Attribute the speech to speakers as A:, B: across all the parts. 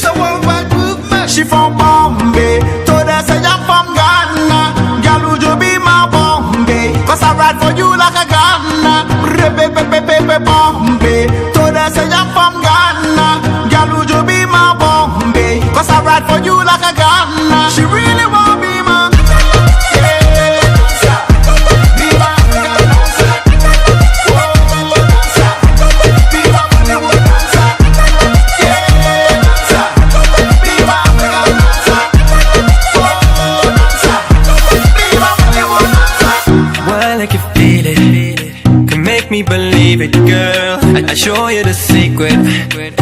A: a worldwide movement. She from Bombay, told her say I'm from Ghana. Girl, would you be my Bombay? Cause I ride for you like a Ghana. Bombay, told her say I'm from Ghana. Girl, would you be my Bombay? Cause I ride for you like a Ghana. She really won't be my
B: me believe it, girl. I show you the secret,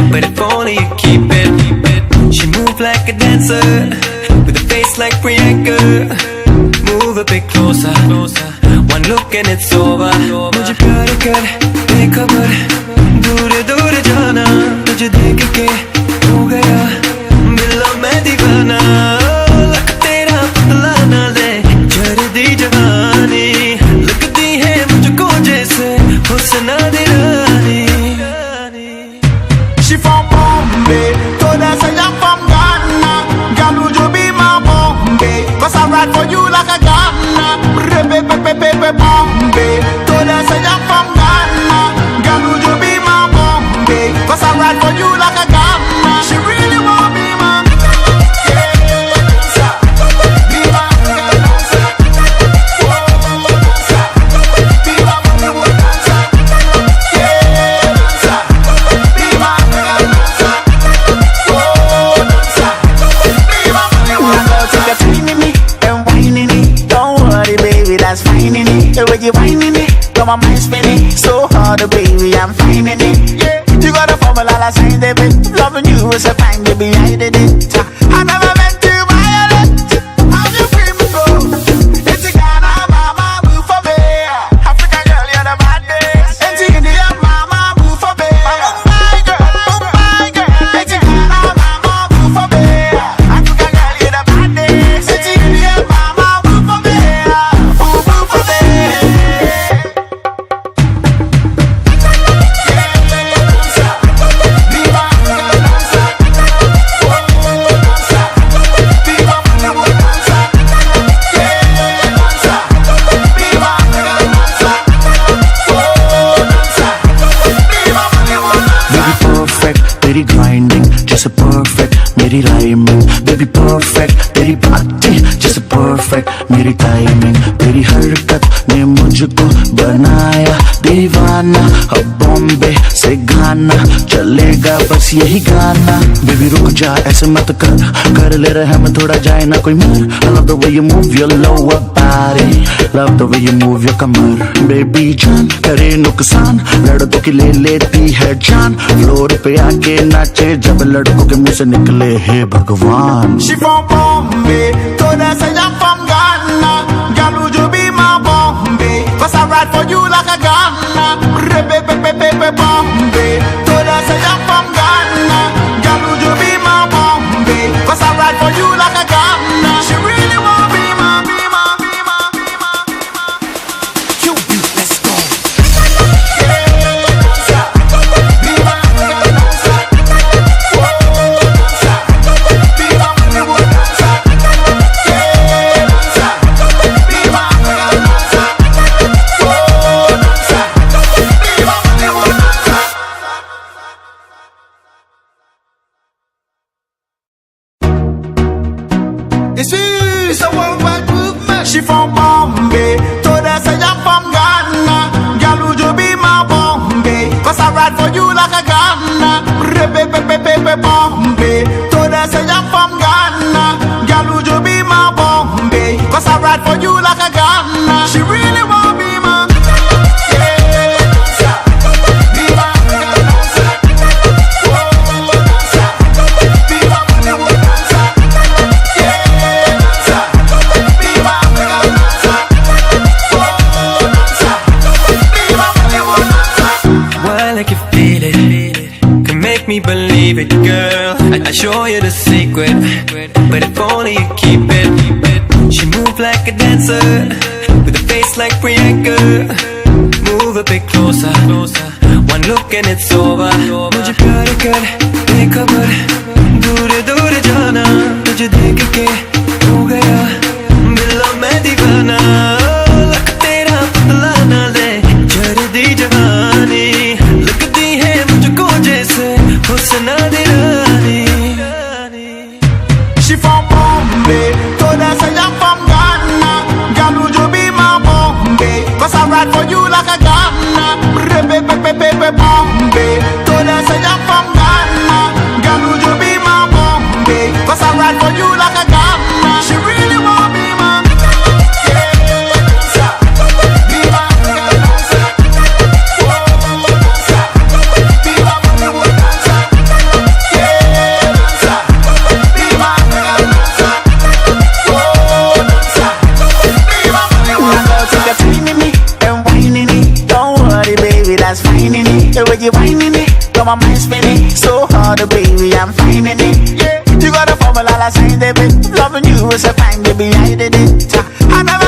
B: but if only you keep it. She move like a dancer, with a face like Priyanka. Move a bit closer, one look and it's over. मुझे प्यार कर बेखबर, दूर दूर जाना. तुझे देख के हो गया दिल में दीवाना. लग तेरा पतला ना ले जर्दी जवानी. लगती है मुझको जैसे हुस्ना दीवानी.
A: She from Bombay, told her say I'm from Ghana. Girl, would you be my Bombay? Cause I ride for you like a Ghana. Bombay, told her say I'm from Ghana. Girl, would you be my Bombay? Cause I ride for you like a Ghana. She really won't be my
C: the way you whining it, got my mind spinning so hard, baby, I'm finding it. Yeah, you got a formula, I signed it. Loving you is a fine, baby, I did it. I never meant to violate. How you feel me go? It's a Ghana, mama, move for me. African girl, you're the baddest. It's India, mama, move for me. Mumbai girl, it's a Ghana, mama, move for me. African girl, you're the baddest. It's India, mama, move for me. Move for me. तेरी grinding जैसे perfect मेरी rhyming. Baby perfect तेरी बातें जैसे perfect मेरी timing. तेरी हरकत ने मुझको बनाया दीवाना. अब बॉम्बे से गाना चलेगा बस यही गाना. बेबी रुक जा ऐसे मत कर ले रहे हम थोड़ा जाए ना कोई मर. I love the way you move your lower body, love the way you move your Qamar. Baby जान करे नुकसान लड़कों की ले लेती है जान. फ्लोर पे आके नाचे जब लड़कों के मुंह से निकले हे भगवान.
A: She from Bombay, told her say I'm from Ghana. Girl, would you be my Bombay? Cause I ride for you like a Ghana. Bombay, told her say I'm from Ghana. Girl, would you be my Bombay? Cause I ride for you like a Ghana. She really won't be my. Let's go. It's a worldwide movement. She from Bombay, told her say I'm from Ghana. Girl, would you be my Bombay? Cause I ride for you like a Ghana. Bombay, told her say I'm from Ghana. Girl, would you be my Bombay? Cause I ride for you like a Ghana. She really won't be my.
B: Me believe it, girl. I show you the secret, but if only you keep it. She move like a dancer, with a face like Priyanka. Move a bit closer, one look and it's over. मुझे प्यार कर बेखबर, दूर
A: She from Bombay, told her say I'm from Ghana. Girl, would you be my Bombay? Cause I ride for you like a Ghana. Bombay, told her say I'm from Ghana. Girl, would you be my Bombay? Cause I ride for you like a Ghana. She really want me, man.
C: The way you whining it, got my mind spinning so hard, baby, I'm finding it. Yeah, you got a formula, I signed it. Loving you is a fine, baby, I did it. I never